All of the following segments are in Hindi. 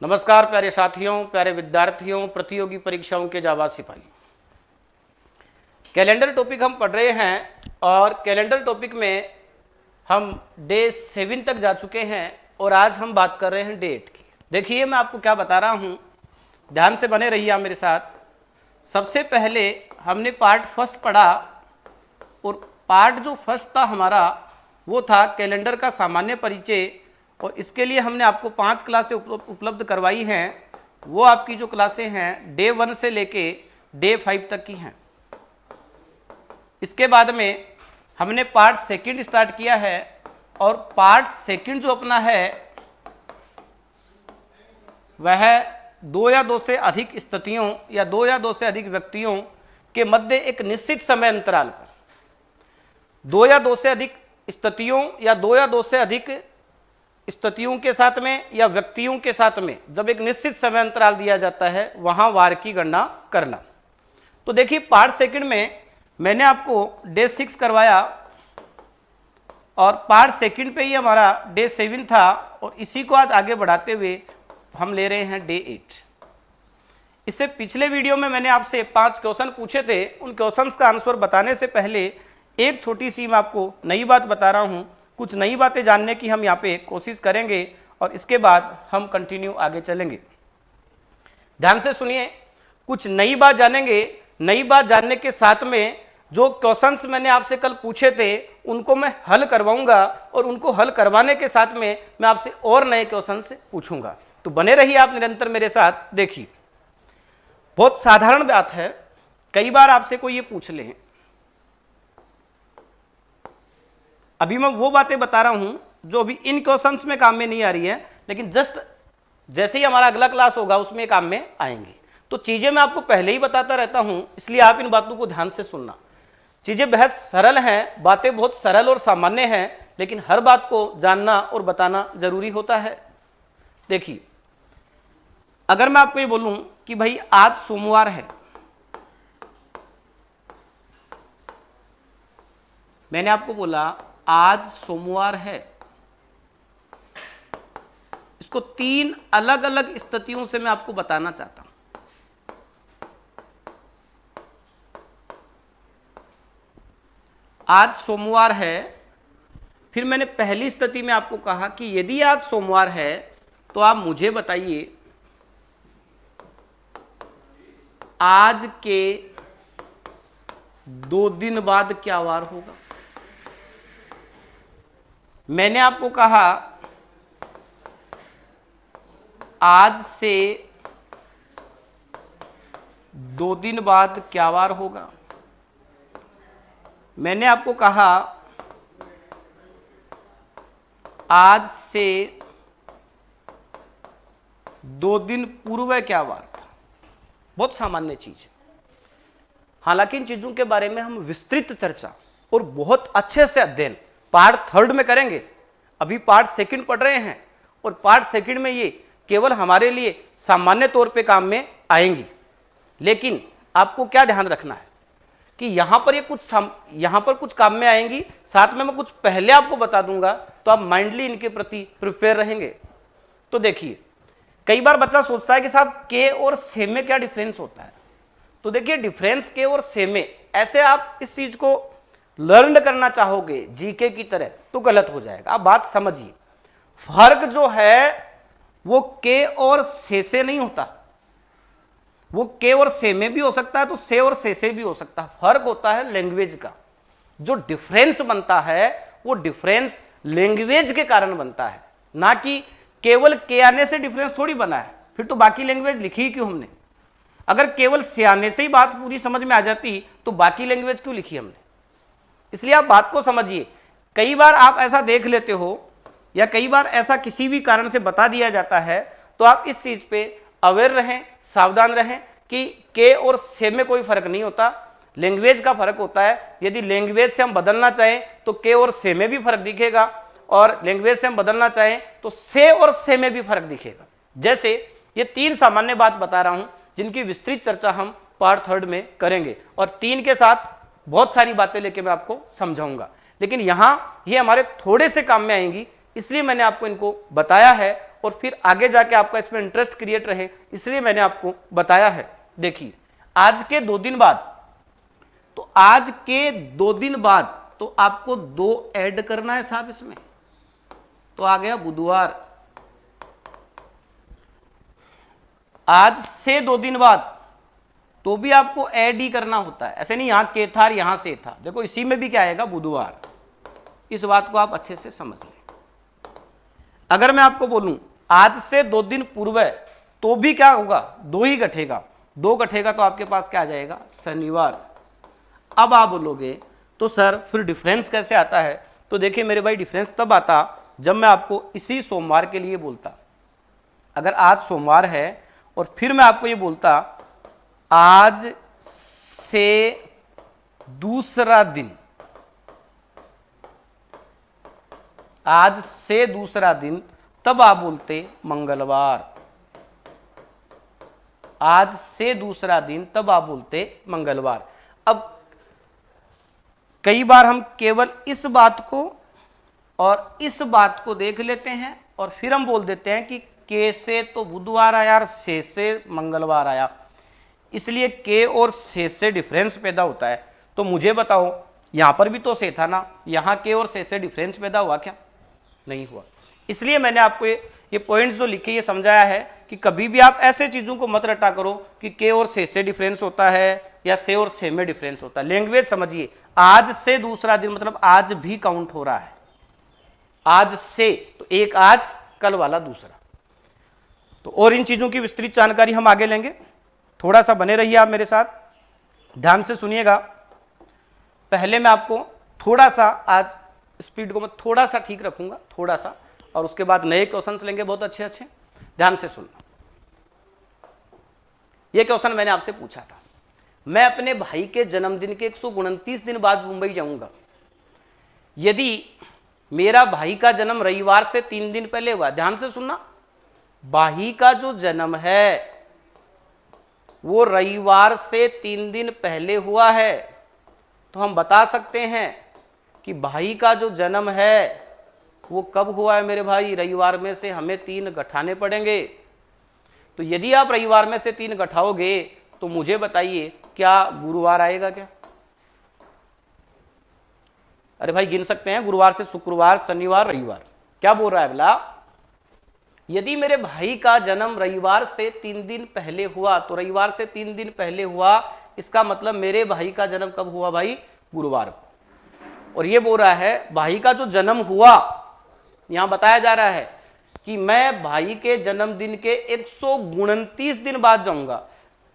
नमस्कार प्यारे साथियों, प्यारे विद्यार्थियों, प्रतियोगी परीक्षाओं के जाबाज सिपाही। कैलेंडर टॉपिक हम पढ़ रहे हैं और कैलेंडर टॉपिक में हम डे 7 तक जा चुके हैं और आज हम बात कर रहे हैं डे 8 की। देखिए मैं आपको क्या बता रहा हूँ, ध्यान से बने रहिए आप मेरे साथ। सबसे पहले हमने पार्ट फर्स्ट पढ़ा और पार्ट जो फर्स्ट था हमारा वो था कैलेंडर का सामान्य परिचय, और इसके लिए हमने आपको 5 क्लासें उपलब्ध करवाई हैं। वो आपकी जो क्लासें हैं डे 1 से लेके डे 5 तक की हैं। इसके बाद में हमने पार्ट सेकंड स्टार्ट किया है और पार्ट सेकंड जो अपना है वह 2 या 2 से अधिक स्थितियों या 2 या 2 से अधिक व्यक्तियों के मध्य एक निश्चित समय अंतराल पर 2 या 2 से अधिक स्थितियों या 2 या 2 से अधिक स्थितियों के साथ में या व्यक्तियों के साथ में जब एक निश्चित समय अंतराल दिया जाता है वहां वार की गणना करना। तो देखिए पार्ट सेकंड में मैंने आपको डे 6 करवाया और पार्ट सेकंड पे ही हमारा डे 7 था और इसी को आज आगे बढ़ाते हुए हम ले रहे हैं डे 8। इससे पिछले वीडियो में मैंने आपसे 5 क्वेश्चन पूछे थे। उन क्वेश्चंस का आंसर बताने से पहले एक छोटी सी मैं आपको नई बात बता रहा हूं। कुछ नई बातें जानने की हम यहाँ पे कोशिश करेंगे और इसके बाद हम कंटिन्यू आगे चलेंगे। ध्यान से सुनिए, कुछ नई बात जानेंगे। नई बात जानने के साथ में जो क्वेश्चंस मैंने आपसे कल पूछे थे उनको मैं हल करवाऊंगा और उनको हल करवाने के साथ में मैं आपसे और नए क्वेश्चंस पूछूंगा। तो बने रहिए आप निरंतर मेरे साथ। देखिए बहुत साधारण बात है, कई बार आपसे कोई ये पूछ ले, अभी मैं वो बातें बता रहा हूं जो अभी इन क्वेश्चंस में काम में नहीं आ रही है, लेकिन जस्ट जैसे ही हमारा अगला क्लास होगा उसमें काम में आएंगी। तो चीजें मैं आपको पहले ही बताता रहता हूं, इसलिए आप इन बातों को ध्यान से सुनना। चीजें बेहद सरल हैं, बातें बहुत सरल और सामान्य हैं, लेकिन हर बात को जानना और बताना जरूरी होता है। देखिए अगर मैं आपको ये बोलूं कि भाई आज सोमवार है, मैंने आपको बोला आज सोमवार है, इसको 3 अलग अलग स्थितियों से मैं आपको बताना चाहता हूं। आज सोमवार है, फिर मैंने पहली स्थिति में आपको कहा कि यदि आज सोमवार है तो आप मुझे बताइए आज के 2 दिन बाद क्या वार होगा। मैंने आपको कहा आज से 2 दिन बाद क्या वार होगा। मैंने आपको कहा आज से 2 दिन पूर्व क्या वार था। बहुत सामान्य चीज है, हालांकि इन चीजों के बारे में हम विस्तृत चर्चा और बहुत अच्छे से अध्ययन पार्ट 3 में करेंगे। अभी पार्ट 2 पढ़ रहे हैं और पार्ट 2 में ये केवल हमारे लिए सामान्य तौर पे काम में आएंगी। लेकिन आपको क्या ध्यान रखना है कि यहाँ पर कुछ काम में आएंगी, साथ में मैं कुछ पहले आपको बता दूंगा तो आप माइंडली इनके प्रति प्रिपेयर रहेंगे। तो देखिए कई बार बच्चा सोचता है कि साहब के और से में क्या डिफरेंस होता है। तो देखिए डिफरेंस के और से में, ऐसे आप इस चीज को लर्न करना चाहोगे जीके की तरह तो गलत हो जाएगा। आप बात समझिए, फर्क जो है वो के और से नहीं होता। वो के और से में भी हो सकता है तो से और से भी हो सकता है। फर्क होता है लैंग्वेज का। जो डिफरेंस बनता है वो डिफरेंस लैंग्वेज के कारण बनता है, ना कि केवल के आने से डिफरेंस थोड़ी बना है। फिर तो बाकी लैंग्वेज लिखी ही क्यों हमने। अगर केवल से आने से ही बात पूरी समझ में आ जाती तो बाकी लैंग्वेज क्यों लिखी हमने। इसलिए आप बात को समझिए। कई बार आप ऐसा देख लेते हो या कई बार ऐसा किसी भी कारण से बता दिया जाता है तो आप इस चीज पे अवेयर रहें, सावधान रहें कि के और से में कोई फर्क नहीं होता, लैंग्वेज का फर्क होता है। यदि लैंग्वेज से हम बदलना चाहें तो के और से में भी फर्क दिखेगा और लैंग्वेज से हम बदलना चाहें तो से और से में भी फर्क दिखेगा। जैसे ये 3 सामान्य बात बता रहा हूं जिनकी विस्तृत चर्चा हम पार्ट 3 में करेंगे और 3 के साथ बहुत सारी बातें लेके मैं आपको समझाऊंगा। लेकिन यहां ये हमारे थोड़े से काम में आएंगी, इसलिए मैंने आपको इनको बताया है और फिर आगे जाके आपका इसमें इंटरेस्ट क्रिएट रहे, इसलिए मैंने आपको बताया है। देखिए आज के 2 दिन बाद, तो आज के 2 दिन बाद तो आपको 2 ऐड करना है साहब इसमें, तो आ गया बुधवार। आज से 2 दिन बाद तो भी आपको ऐड ही करना होता है, ऐसे नहीं यहां के था यहां से था, देखो इसी में भी क्या आएगा बुधवार। इस बात को आप अच्छे से समझ लें। अगर मैं आपको बोलूं आज से 2 दिन पूर्व है तो भी क्या होगा, 2 ही घटेगा, 2 घटेगा तो आपके पास क्या आ जाएगा शनिवार। अब आप बोलोगे तो सर फिर डिफरेंस कैसे आता है, तो देखिए मेरे भाई डिफरेंस तब आता जब मैं आपको इसी सोमवार के लिए बोलता। अगर आज सोमवार है और फिर मैं आपको ये बोलता आज से दूसरा दिन, आज से दूसरा दिन, तब आप बोलते मंगलवार। आज से दूसरा दिन तब आप बोलते मंगलवार। अब कई बार हम केवल इस बात को और इस बात को देख लेते हैं और फिर हम बोल देते हैं कि के से तो बुधवार आया और से मंगलवार आया, इसलिए के और से डिफरेंस पैदा होता है। तो मुझे बताओ यहां पर भी तो से था ना, यहां के और से डिफरेंस पैदा हुआ क्या, नहीं हुआ। इसलिए मैंने आपको ये पॉइंट्स जो लिखे ये समझाया है कि कभी भी आप ऐसे चीजों को मत रटा करो कि के और से डिफरेंस होता है या से और से में डिफरेंस होता है। लैंग्वेज समझिए, आज से दूसरा दिन मतलब आज भी काउंट हो रहा है, आज से तो एक आज, कल वाला दूसरा। तो और इन चीजों की विस्तृत जानकारी हम आगे लेंगे, थोड़ा सा बने रहिए आप मेरे साथ, ध्यान से सुनिएगा। पहले मैं आपको थोड़ा सा आज स्पीड को मैं थोड़ा सा ठीक रखूंगा, थोड़ा सा, और उसके बाद नए क्वेश्चंस लेंगे बहुत अच्छे अच्छे। ध्यान से सुनना, यह क्वेश्चन मैंने आपसे पूछा था, मैं अपने भाई के जन्मदिन के 129 दिन बाद मुंबई जाऊंगा, यदि मेरा भाई का जन्म रविवार से 3 दिन पहले हुआ, ध्यान से सुनना, भाई का जो जन्म है वो रविवार से 3 दिन पहले हुआ है, तो हम बता सकते हैं कि भाई का जो जन्म है वो कब हुआ है मेरे भाई, रविवार में से हमें 3 घटाने पड़ेंगे। तो यदि आप रविवार में से 3 घटाओगे तो मुझे बताइए क्या गुरुवार आएगा क्या? अरे भाई गिन सकते हैं, गुरुवार से शुक्रवार, शनिवार, रविवार। क्या बोल रहा है अगला, यदि मेरे भाई का जन्म रविवार से 3 दिन पहले हुआ, तो रविवार से 3 दिन पहले हुआ, इसका मतलब मेरे भाई का जन्म कब हुआ भाई, गुरुवार को। और ये बोल रहा है भाई का जो जन्म हुआ, यहां बताया जा रहा है कि मैं भाई के जन्मदिन के 129 दिन बाद जाऊंगा,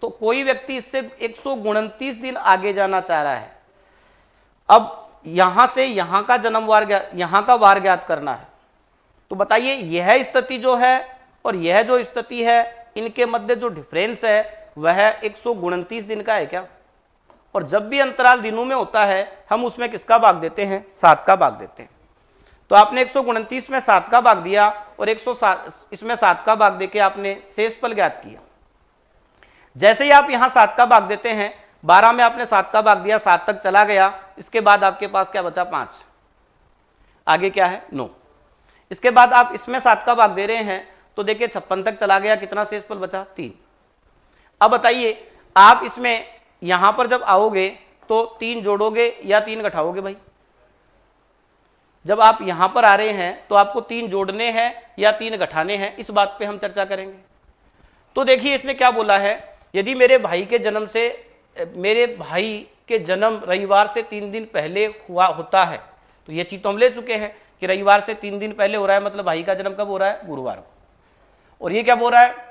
तो कोई व्यक्ति इससे 129 दिन आगे जाना चाह रहा है। अब यहां से यहां का जन्मवार, यहां का वार ज्ञात करना है, तो बताइए यह स्थिति जो है और यह जो स्थिति है, इनके मध्य जो डिफरेंस है वह 129 दिन का है क्या? और जब भी अंतराल दिनों में होता है हम उसमें किसका भाग देते हैं, 7 का भाग देते हैं। तो आपने 129 में 7 का भाग दिया और 107 इसमें 7 का भाग देके आपने शेषफल ज्ञात किया। जैसे ही आप यहां 7 का भाग देते हैं, 12 में आपने 7 का भाग दिया, 7 तक चला गया, इसके बाद आपके पास क्या बचा, 5, आगे क्या है 9। इसके बाद आप इसमें 7 का भाग दे रहे हैं तो देखिए 56 तक चला गया, कितना शेषफल बचा, 3। अब बताइए आप इसमें यहां पर जब आओगे तो 3 जोड़ोगे या 3 घटाओगे भाई? जब आप यहां पर आ रहे हैं तो आपको 3 जोड़ने हैं या 3 घटाने हैं, इस बात पे हम चर्चा करेंगे। तो देखिए इसने क्या बोला है, यदि मेरे भाई के जन्म रविवार से 3 दिन पहले हुआ होता है, तो ये चीज तो हम ले चुके हैं कि रविवार से 3 दिन पहले हो रहा है, मतलब भाई का जन्म कब हो रहा है, गुरुवार को। और ये क्या बोल रहा है,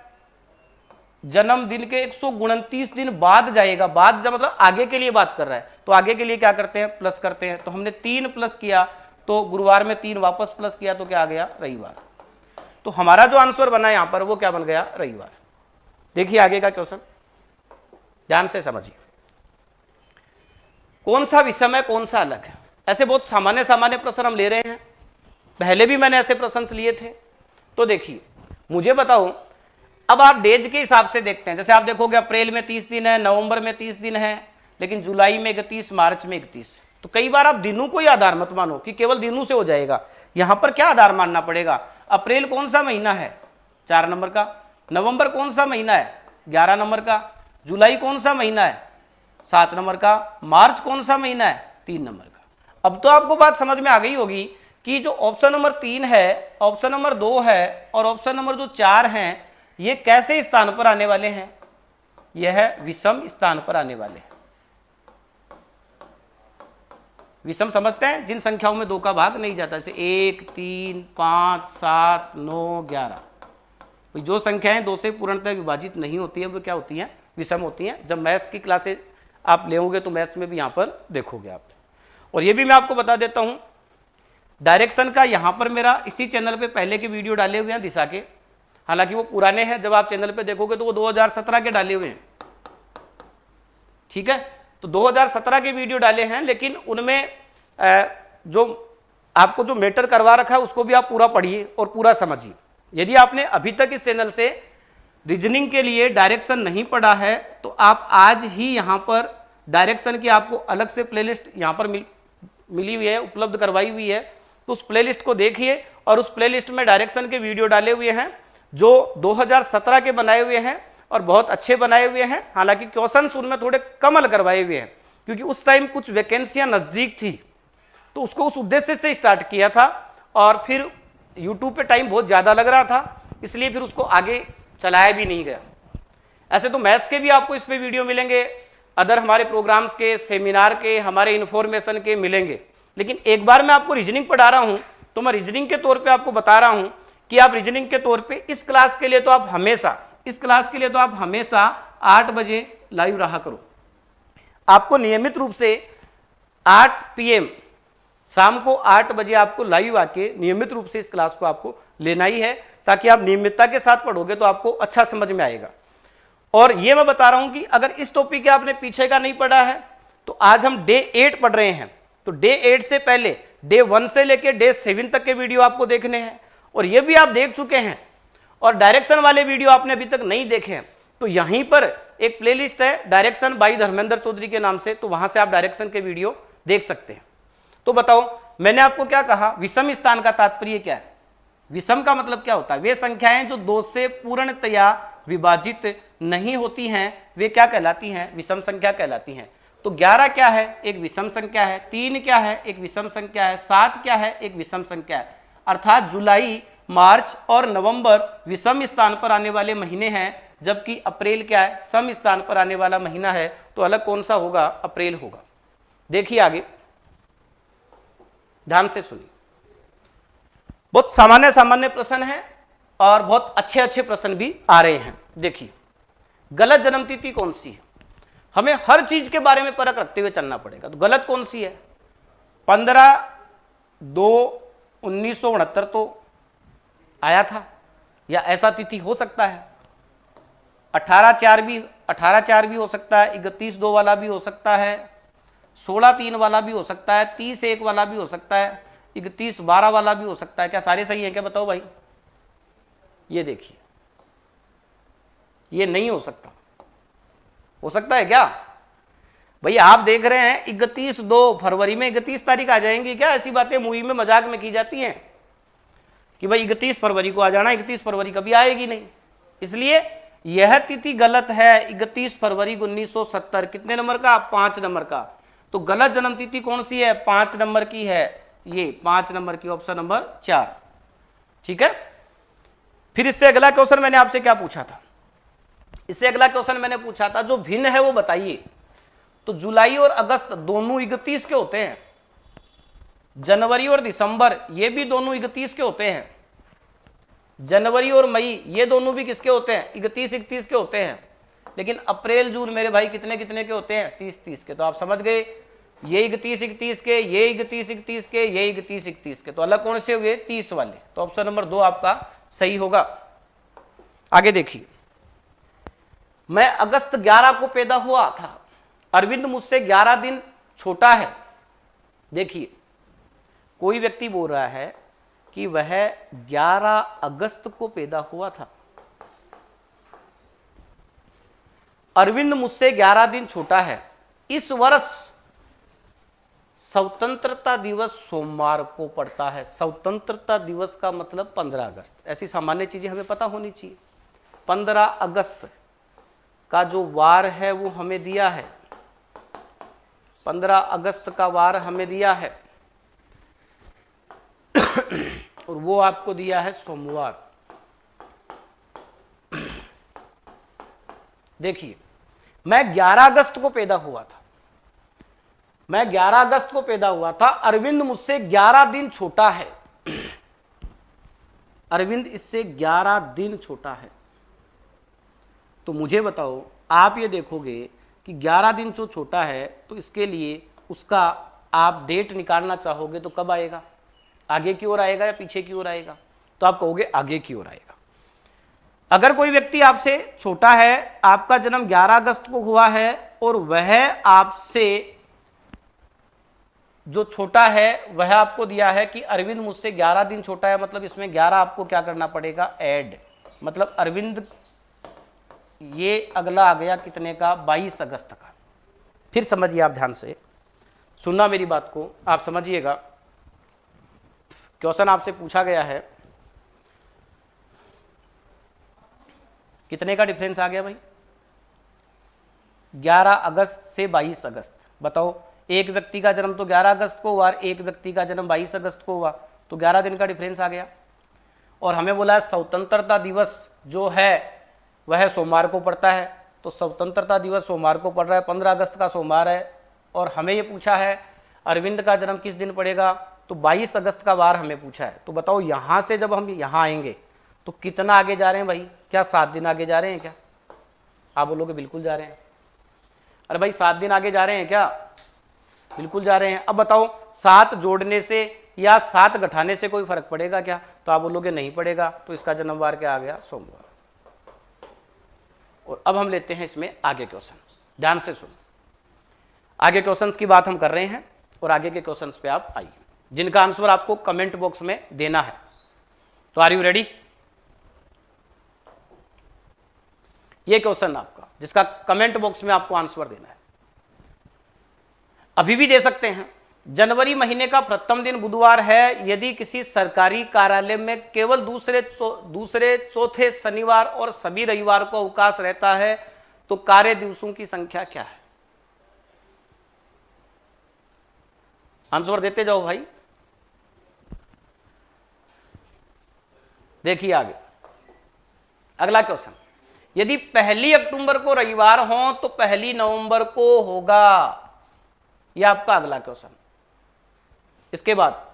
जन्मदिन के 129 दिन बाद जाएगा, बाद जब मतलब आगे के लिए बात कर रहा है, तो आगे के लिए क्या करते हैं, प्लस करते हैं। तो हमने 3 प्लस किया तो गुरुवार में 3 वापस प्लस किया तो क्या आ गया, रविवार। तो हमारा जो आंसर बना यहां पर वो क्या बन गया, रविवार। देखिए आगे का क्वेश्चन ध्यान से समझिए, कौन सा विषम है कौन सा अलग है। ऐसे बहुत सामान्य सामान्य प्रश्न हम ले रहे हैं, पहले भी मैंने ऐसे प्रश्न लिए थे। तो देखिए मुझे बताओ, अब आप डेज के हिसाब से देखते हैं, जैसे आप देखोगे अप्रैल में 30 दिन है, नवंबर में 30 दिन है, लेकिन जुलाई में 31, मार्च में 31। तो कई बार आप दिनों को ही आधार मत मानो कि केवल दिनों से हो जाएगा, यहां पर क्या आधार मानना पड़ेगा, अप्रैल कौन सा महीना है, 4 नंबर का। नवंबर कौन सा महीना है? 11 नंबर का। जुलाई कौन सा महीना है? 7 नंबर का। मार्च कौन सा महीना है? 3 नंबर का। अब तो आपको बात समझ में आ गई होगी कि जो ऑप्शन नंबर 3 है, ऑप्शन नंबर 2 है और ऑप्शन नंबर जो 4 हैं, ये कैसे स्थान पर आने वाले हैं? यह विषम स्थान पर आने वाले हैं। विषम समझते हैं? जिन संख्याओं में 2 का भाग नहीं जाता, जैसे 1, 3, 5, 7, 9, 11। जो संख्याएं 2 से पूर्णतः विभाजित नहीं होती है वो क्या होती हैं? विषम होती हैं। जब मैथ्स की क्लासेस आप लेओगे तो मैथ्स में भी यहाँ पर देखोगे आप। और ये भी मैं आपको बता देता हूँ, डायरेक्शन का यहाँ पर मेरा इसी चैनल पे पहले के वीडियो डाले हुए हैं दिशा के, हालांकि वो पुराने हैं, जब आप चैनल पे देखोगे तो वो 2017 के डाले हुए हैं, ठीक है। तो 2017 के वीडियो डाले हैं, लेकिन उनमें जो आपको जो मैटर करवा रखा है उसको भी आप पूरा पढ़िए और पूरा समझिए। यदि आपने अभी तक इस चैनल से रीजनिंग के लिए डायरेक्शन नहीं पढ़ा है तो आप आज ही यहाँ पर डायरेक्शन की आपको अलग से प्लेलिस्ट यहाँ पर मिली हुई है, उपलब्ध करवाई हुई है, तो उस प्लेलिस्ट को देखिए। और उस प्लेलिस्ट में डायरेक्शन के वीडियो डाले हुए हैं जो 2017 के बनाए हुए हैं और बहुत अच्छे बनाए हुए हैं। हालांकि क्वेश्चंस उनमें थोड़े कम हल करवाए हुए हैं, क्योंकि उस टाइम कुछ वैकेंसियां नजदीक थी, तो उसको उस उद्देश्य से स्टार्ट किया था। और फिर यूट्यूब पे टाइम बहुत ज़्यादा लग रहा था, इसलिए फिर उसको आगे चलाया भी नहीं गया। ऐसे तो मैथ्स के भी आपको इस पे वीडियो मिलेंगे, अदर हमारे प्रोग्राम्स के, सेमिनार के, हमारे इन्फॉर्मेशन के मिलेंगे, लेकिन एक बार मैं आपको रीजनिंग पढ़ा रहा हूँ तो मैं रीजनिंग के तौर पे आपको बता रहा हूँ कि आप रीजनिंग के तौर पे इस क्लास के लिए तो आप हमेशा 8 बजे लाइव रहा करो। आपको नियमित रूप से 8 PM शाम को 8 बजे आपको लाइव आके नियमित रूप से इस क्लास को आपको लेना ही है, ताकि आप नियमितता के साथ पढ़ोगे तो आपको अच्छा समझ में आएगा। और ये मैं बता रहा हूं कि अगर इस टॉपिक के आपने पीछे का नहीं पढ़ा है तो आज हम डे 8 पढ़ रहे हैं, तो डे 8 से पहले डे 1 से लेकर डे 7 तक के वीडियो आपको देखने हैं, और ये भी आप देख चुके हैं। और डायरेक्शन वाले वीडियो आपने अभी तक नहीं देखे हैं तो यहीं पर एक प्लेलिस्ट है डायरेक्शन बाई धर्मेंद्र चौधरी के नाम से, तो वहां से आप डायरेक्शन के वीडियो देख सकते हैं। तो बताओ, मैंने आपको क्या कहा? विषम स्थान का तात्पर्य क्या है? विषम का मतलब क्या होता है? वे संख्याएं जो 2 से पूर्णतया विभाजित नहीं होती हैं वे क्या कहलाती हैं? विषम संख्या कहलाती हैं। तो 11 क्या है? एक विषम संख्या है। 3 क्या है? एक विषम संख्या है। 7 क्या है? एक विषम संख्या है। अर्थात जुलाई, मार्च और नवंबर विषम स्थान पर आने वाले महीने हैं, जबकि अप्रैल क्या है? सम स्थान पर आने वाला महीना है। तो अलग कौन सा होगा? अप्रैल होगा। देखिए आगे, ध्यान से सुनिए। बहुत सामान्य प्रश्न है और बहुत अच्छे प्रश्न भी आ रहे हैं। देखिए, गलत जन्मतिथि कौन सी है? हमें हर चीज के बारे में परख रखते हुए चलना पड़ेगा। तो गलत कौन सी है? 15/2/1969 तो आया था, या ऐसा तिथि हो सकता है। 18/4 भी हो सकता है, 31/2 वाला भी हो सकता है, 16/3 वाला भी हो सकता है, 30/1 वाला भी हो सकता है, 31/12 वाला भी हो सकता है। क्या सारे सही हैं क्या? बताओ भाई। ये देखिए, ये नहीं हो सकता। हो सकता है क्या भाई? आप देख रहे हैं 31/2 फरवरी में 31 तारीख आ जाएंगी क्या? ऐसी बातें मूवी में मजाक में की जाती हैं कि भाई 31 फरवरी को आ जाना, 31 फरवरी कभी आएगी नहीं। इसलिए यह तिथि गलत है। 31 फरवरी 1970 कितने नंबर का? 5 नंबर का। तो गलत जन्म तिथि कौन सी है? 5 नंबर की है। ये 5 नंबर की, ऑप्शन नंबर 4। ठीक है। फिर इससे अगला क्वेश्चन मैंने आपसे क्या पूछा था? इससे अगला क्वेश्चन मैंने पूछा था जो भिन्न है वो बताइए। तो जुलाई और अगस्त दोनों 31 के होते हैं। जनवरी और दिसंबर ये भी दोनों 31 के होते हैं। जनवरी और मई ये दोनों भी किसके होते हैं? 31 के होते हैं। लेकिन अप्रैल जून मेरे भाई कितने के होते हैं? 30 के। तो आप समझ गए, ये 31 के, ये 31 के, ये 31 के। तो अलग कौन से हुए? 30 वाले। तो ऑप्शन नंबर 2 आपका सही होगा। आगे देखिए, मैं अगस्त 11 को पैदा हुआ था। अरविंद मुझसे 11 दिन छोटा है। देखिए, कोई व्यक्ति बोल रहा है कि वह 11 अगस्त को पैदा हुआ था। अरविंद मुझसे 11 दिन छोटा है। इस वर्ष स्वतंत्रता दिवस सोमवार को पड़ता है। स्वतंत्रता दिवस का मतलब 15 अगस्त। ऐसी सामान्य चीजें हमें पता होनी चाहिए। 15 अगस्त का जो वार है वो हमें दिया है, 15 अगस्त का वार हमें दिया है और वो आपको दिया है सोमवार। देखिए, मैं 11 अगस्त को पैदा हुआ था, मैं 11 अगस्त को पैदा हुआ था। अरविंद मुझसे 11 दिन छोटा है, अरविंद इससे 11 दिन छोटा है। तो मुझे बताओ, आप ये देखोगे कि 11 दिन जो छोटा है, तो इसके लिए उसका आप डेट निकालना चाहोगे तो कब आएगा? आगे की ओर आएगा या पीछे की ओर आएगा? तो आप कहोगे आगे की ओर आएगा। अगर कोई व्यक्ति आपसे छोटा है, आपका जन्म 11 अगस्त को हुआ है और वह आपसे जो छोटा है वह आपको दिया है कि अरविंद मुझसे 11 दिन छोटा है, मतलब इसमें 11 आपको क्या करना पड़ेगा? ऐड। मतलब अरविंद ये अगला आ गया कितने का? 22 अगस्त का। फिर समझिए, आप ध्यान से सुनना मेरी बात को, आप समझिएगा। क्वेश्चन आपसे पूछा गया है, कितने का डिफरेंस आ गया भाई? 11 अगस्त से 22 अगस्त। बताओ, एक व्यक्ति का जन्म तो 11 अगस्त को हुआ, एक व्यक्ति का जन्म 22 अगस्त को हुआ, तो 11 दिन का डिफरेंस आ गया। और हमें बोला है स्वतंत्रता दिवस जो है वह सोमवार को पड़ता है, तो स्वतंत्रता दिवस सोमवार को पड़ रहा है, 15 अगस्त का सोमवार है। और हमें ये पूछा है अरविंद का जन्म किस दिन पड़ेगा, तो 22 अगस्त का वार हमें पूछा है। तो बताओ, यहाँ से जब हम यहाँ आएंगे तो कितना आगे जा रहे हैं भाई? क्या 7 दिन आगे जा रहे हैं क्या? आप बोलोगे बिल्कुल जा रहे हैं। अरे भाई 7 दिन आगे जा रहे हैं क्या? बिल्कुल जा रहे हैं। अब बताओ, 7 जोड़ने से या 7 घटाने से कोई फर्क पड़ेगा क्या? तो आप बोलोगे नहीं पड़ेगा। तो इसका जन्मवार क्या आ गया? सोमवार। और अब हम लेते हैं इसमें आगे क्वेश्चन, ध्यान से सुनो। आगे क्वेश्चंस की बात हम कर रहे हैं और आगे के क्वेश्चंस पे आप आइए, जिनका आंसर आपको कमेंट बॉक्स में देना है। तो आर यू रेडी? ये क्वेश्चन आपका, जिसका कमेंट बॉक्स में आपको आंसर देना है। अभी भी दे सकते हैं। जनवरी महीने का प्रथम दिन बुधवार है। यदि किसी सरकारी कार्यालय में केवल दूसरे चौथे शनिवार और सभी रविवार को अवकाश रहता है तो कार्य दिवसों की संख्या क्या है? आंसर देते जाओ भाई। देखिए आगे अगला क्वेश्चन, यदि 1 अक्टूबर को रविवार हो तो 1 नवंबर को होगा। यह आपका अगला क्वेश्चन। इसके बाद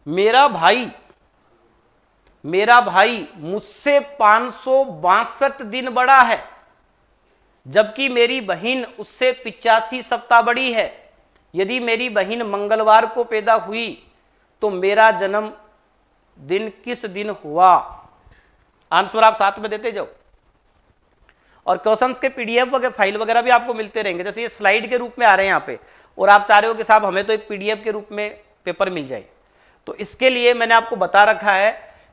मेरा भाई मुझसे 562 दिन बड़ा है, जबकि मेरी बहन उससे 85 सप्ताह बड़ी है। यदि मेरी बहन मंगलवार को पैदा हुई तो मेरा जन्म दिन किस दिन हुआ? आंसर आप साथ में देते जाओ। और क्वेश्चंस के पीडीएफ वगैरह फाइल वगैरह भी आपको मिलते रहेंगे, जैसे ये स्लाइड के रूप में आ रहे हैं यहाँ पे, और आप चाह रहे हो कि साहब हमें तो एक पीडीएफ के रूप में पेपर मिल जाए। तो इसके लिए मैंने आपको बता रखा है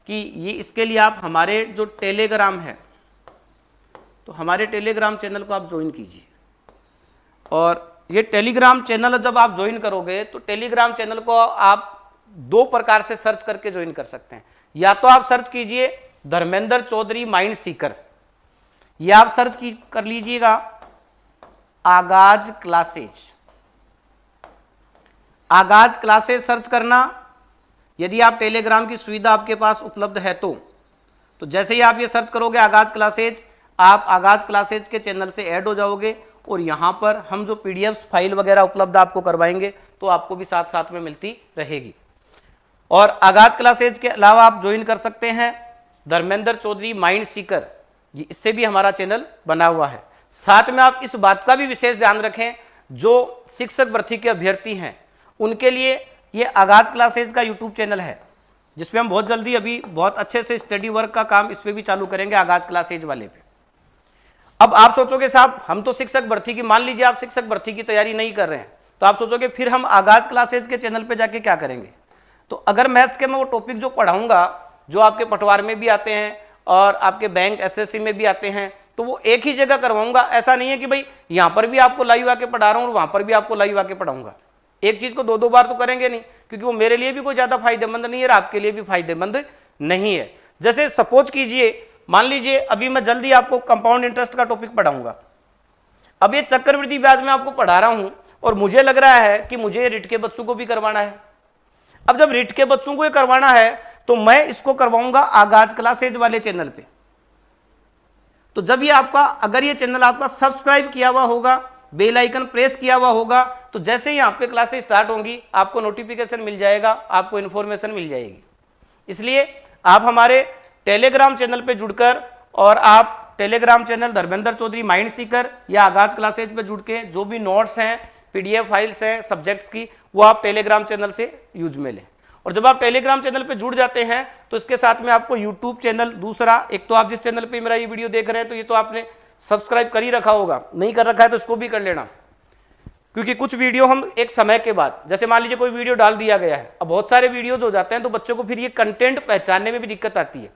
कि ये इसके लिए आप हमारे जो टेलीग्राम है, तो हमारे टेलीग्राम चैनल को आप ज्वाइन कीजिए। और ये टेलीग्राम चैनल जब आप ज्वाइन करोगे तो टेलीग्राम चैनल को आप 2 प्रकार से सर्च करके ज्वाइन कर सकते हैं। या तो आप सर्च कीजिए धर्मेंद्र चौधरी माइंड सीकर, या आप सर्च कर लीजिएगा आगाज क्लासेज। आगाज क्लासेज सर्च करना। यदि आप टेलीग्राम की सुविधा आपके पास उपलब्ध है तो जैसे ही आप ये सर्च करोगे आगाज क्लासेज, आप आगाज क्लासेज के चैनल से ऐड हो जाओगे और यहाँ पर हम जो पीडीएफ फाइल वगैरह उपलब्ध आपको करवाएंगे तो आपको भी साथ साथ में मिलती रहेगी। और आगाज क्लासेज के अलावा आप ज्वाइन कर सकते हैं धर्मेंद्र चौधरी माइंड सीकर, इससे भी हमारा चैनल बना हुआ है। साथ में आप इस बात का भी विशेष ध्यान रखें, जो शिक्षक भर्ती के अभ्यर्थी हैं उनके लिए ये आगाज क्लासेज का यूट्यूब चैनल है, जिसपे हम बहुत जल्दी अभी बहुत अच्छे से स्टडी वर्क का काम इस पे भी चालू करेंगे, आगाज क्लासेज वाले पे। अब आप सोचोगे साहब हम तो शिक्षक भर्ती की, मान लीजिए आप शिक्षक भर्ती की तैयारी नहीं कर रहे हैं, तो आप सोचोगे फिर हम आगाज क्लासेज के चैनल पे जाके क्या करेंगे? तो अगर मैथ्स के मैं वो टॉपिक जो पढ़ाऊंगा, जो आपके पटवार में भी आते हैं और आपके बैंक एसएससी में भी आते हैं, तो वो एक ही जगह करवाऊंगा। ऐसा नहीं है कि भाई यहां पर भी आपको लाइव आके पढ़ा रहा हूं और वहां पर भी आपको लाइव आके पढ़ाऊंगा। एक चीज को दो दो बार तो करेंगे नहीं, क्योंकि वो मेरे लिए भी कोई ज्यादा फायदेमंद नहीं है और आपके लिए भी फायदेमंद नहीं है। जैसे सपोज कीजिए, मान लीजिए अभी मैं जल्दी आपको कंपाउंड इंटरेस्ट का टॉपिक पढ़ाऊंगा। अब ये चक्रवृद्धि ब्याज में आपको पढ़ा रहा हूं और मुझे लग रहा है कि मुझे रिट के बच्चों को भी करवाना है। अब जब रिट के बच्चों को ये करवाना है तो मैं इसको करवाऊंगा आगाज क्लासेज वाले चैनल पे। तो जब ये आपका, अगर ये चैनल आपका सब्सक्राइब किया हुआ होगा, बेल आइकन प्रेस किया हुआ होगा, तो जैसे ही यहाँ पे क्लासेस स्टार्ट होंगी आपको नोटिफिकेशन मिल जाएगा, आपको इन्फॉर्मेशन मिल जाएगी। इसलिए आप हमारे टेलीग्राम चैनल पे जुड़कर और आप Telegram channel Dharmendra Chaudhary mind seeker या आगाज क्लासेज पे जुड़ के जो भी नोट्स हैं, पीडीएफ फाइल्स हैं सब्जेक्ट्स की, वो आप टेलीग्राम चैनल से यूज में लें। और जब आप टेलीग्राम चैनल पे जुड़ जाते हैं तो इसके साथ में आपको यूट्यूब चैनल दूसरा, एक तो आप जिस चैनल पे मेरा ये वीडियो देख रहे हैं तो ये तो आपने सब्सक्राइब कर ही रखा होगा, नहीं कर रखा है तो इसको भी कर लेना, क्योंकि कुछ वीडियो हम एक समय के बाद, जैसे मान लीजिए कोई वीडियो डाल दिया गया है, अब बहुत सारे वीडियोज हो जाते हैं तो बच्चों को फिर ये कंटेंट पहचानने में भी दिक्कत आती है,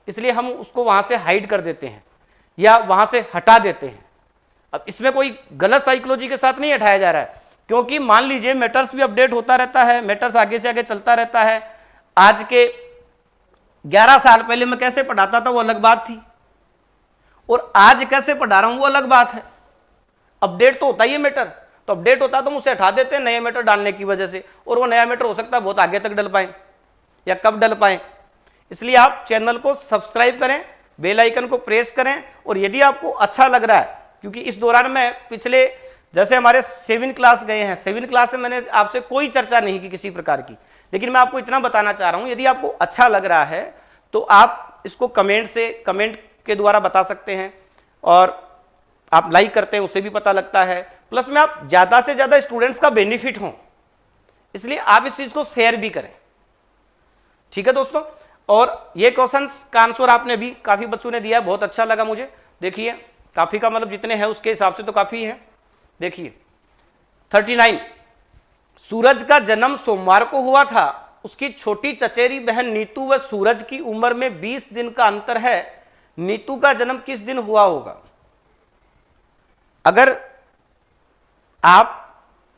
इसलिए हम उसको वहां से हाइड कर देते हैं या वहां से हटा देते हैं। अब इसमें कोई गलत साइकोलॉजी के साथ नहीं हटाया जा रहा है, क्योंकि मान लीजिए मैटर्स भी अपडेट होता रहता है, मैटर्स आगे से आगे चलता रहता है। आज के 11 साल पहले मैं कैसे पढ़ाता था वो अलग बात थी, और आज कैसे पढ़ा रहा हूं वो अलग बात है। अपडेट तो होता ही है मैटर, तो अपडेट होता तो मुझसे हटा देते हैं नए मैटर डालने की वजह से, और वो नया मैटर हो सकता है बहुत आगे तक डल पाए या कब डल पाए। इसलिए आप चैनल को सब्सक्राइब करें, बेल आइकन को प्रेस करें, और यदि आपको अच्छा लग रहा है, क्योंकि इस दौरान मैं पिछले, जैसे हमारे 7 क्लास गए हैं, 7 क्लास में मैंने आपसे कोई चर्चा नहीं की किसी प्रकार की, लेकिन मैं आपको इतना बताना चाह रहा हूं, यदि आपको अच्छा लग रहा है तो आप इसको कमेंट के द्वारा बता सकते हैं, और आप लाइक करते हैं उससे भी पता लगता है, प्लस में आप ज़्यादा से ज़्यादा स्टूडेंट्स का बेनिफिट हो, इसलिए आप इस चीज़ को शेयर भी करें। ठीक है दोस्तों, और ये क्वेश्चंस का आंसर आपने भी काफ़ी बच्चों ने दिया है, बहुत अच्छा लगा मुझे। देखिए काफ़ी का मतलब जितने हैं उसके हिसाब से तो काफ़ी है। देखिए 39, सूरज का जन्म सोमवार को हुआ था, उसकी छोटी चचेरी बहन नीतू व सूरज की उम्र में 20 दिन का अंतर है, नीतू का जन्म किस दिन हुआ होगा। अगर आप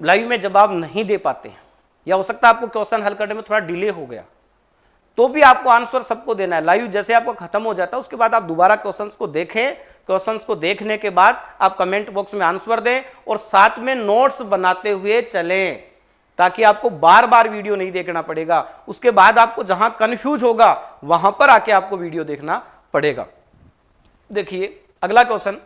लाइव में जवाब नहीं दे पाते हैं, या हो सकता है आपको क्वेश्चन हल करने में थोड़ा डिले हो गया, तो भी आपको आंसर सबको देना है। लाइव जैसे आपको खत्म हो जाता है उसके बाद आप दोबारा क्वेश्चंस को देखें, क्वेश्चंस को देखने के बाद आप कमेंट बॉक्स में आंसर दें, और साथ में नोट्स बनाते हुए चलें, ताकि आपको बार बार वीडियो नहीं देखना पड़ेगा। उसके बाद आपको जहां कंफ्यूज होगा वहां पर आके आपको वीडियो देखना पड़ेगा। देखिए अगला क्वेश्चन,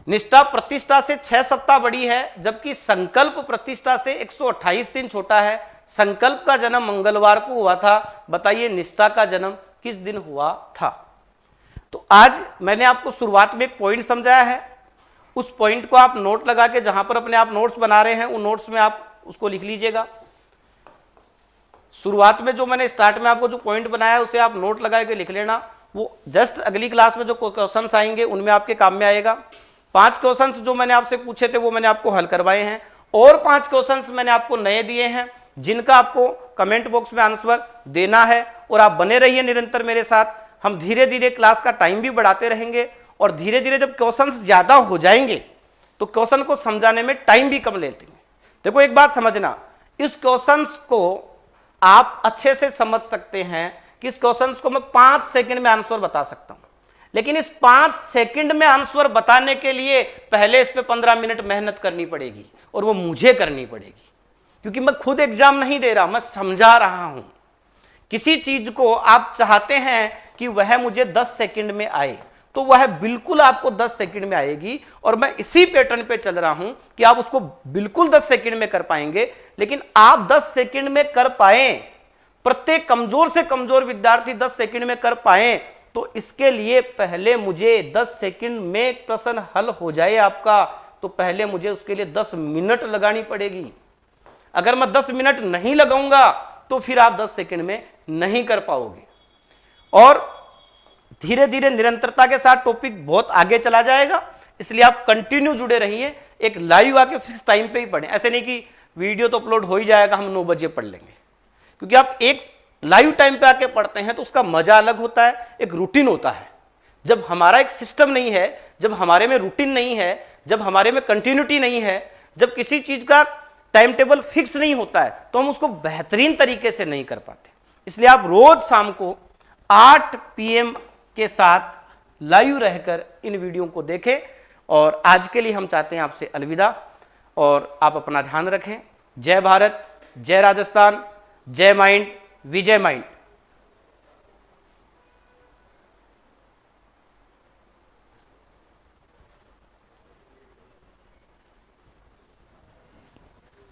निष्ठा प्रतिष्ठा से 6 सप्ताह बड़ी है, जबकि संकल्प प्रतिष्ठा से 128 दिन छोटा है। संकल्प का जन्म मंगलवार को हुआ था, बताइए निष्ठा का जन्म किस दिन हुआ था। तो आज मैंने आपको शुरुआत में एक पॉइंट समझाया है, उस पॉइंट को आप नोट लगा के, जहां पर अपने आप नोट्स बना रहे हैं उन नोट्स में आप उसको लिख लीजिएगा। शुरुआत में जो मैंने स्टार्ट में आपको जो पॉइंट बनाया है उसे आप नोट लगा के लिख लेना, वो जस्ट अगली क्लास में जो क्वेश्चंस आएंगे उनमें आपके काम में आएगा। 5 क्वेश्चंस जो मैंने आपसे पूछे थे वो मैंने आपको हल करवाए हैं, और 5 क्वेश्चंस मैंने आपको नए दिए हैं, जिनका आपको कमेंट बॉक्स में आंसर देना है। और आप बने रहिए निरंतर मेरे साथ, हम धीरे धीरे क्लास का टाइम भी बढ़ाते रहेंगे, और धीरे धीरे जब क्वेश्चंस ज्यादा हो जाएंगे तो क्वेश्चन को समझाने में टाइम भी कम लेते हैं। देखो एक बात समझना, इस क्वेश्चंस को आप अच्छे से समझ सकते हैं कि इस क्वेश्चंस को मैं 5 सेकंड में आंसर बता सकता हूं, लेकिन इस 5 सेकंड में आंसर बताने के लिए पहले इस पे 15 मिनट मेहनत करनी पड़ेगी, और वो मुझे करनी पड़ेगी, क्योंकि मैं खुद एग्जाम नहीं दे रहा, मैं समझा रहा हूं। किसी चीज को आप चाहते हैं कि वह मुझे 10 सेकंड में आए, तो वह बिल्कुल आपको 10 सेकंड में आएगी, और मैं इसी पैटर्न पे चल रहा हूं कि आप उसको बिल्कुल 10 सेकंड में कर पाएंगे। लेकिन आप 10 सेकंड में कर पाए, प्रत्येक कमजोर से कमजोर विद्यार्थी 10 सेकंड में कर पाए, तो इसके लिए पहले मुझे 10 सेकंड में प्रश्न हल हो जाए आपका, तो पहले मुझे उसके लिए 10 मिनट लगानी पड़ेगी। अगर मैं 10 मिनट नहीं लगाऊंगा तो फिर आप 10 सेकंड में नहीं कर पाओगे। और धीरे धीरे निरंतरता के साथ टॉपिक बहुत आगे चला जाएगा, इसलिए आप कंटिन्यू जुड़े रहिए। एक लाइव आके फिक्स टाइम पे ही पढ़ें, ऐसे नहीं कि वीडियो तो अपलोड हो ही जाएगा हम 9 बजे पढ़ लेंगे, क्योंकि आप एक लाइव टाइम पे आके पढ़ते हैं तो उसका मजा अलग होता है, एक रूटीन होता है। जब हमारा एक सिस्टम नहीं है, जब हमारे में रूटीन नहीं है, जब हमारे में कंटिन्यूटी नहीं है, जब किसी चीज का टाइम टेबल फिक्स नहीं होता है, तो हम उसको बेहतरीन तरीके से नहीं कर पाते। इसलिए आप रोज शाम को 8 PM के साथ लाइव रहकर इन वीडियो को देखें। और आज के लिए हम चाहते हैं आपसे अलविदा, और आप अपना ध्यान रखें। जय भारत, जय राजस्थान, जय माइंड, विजय माइंड।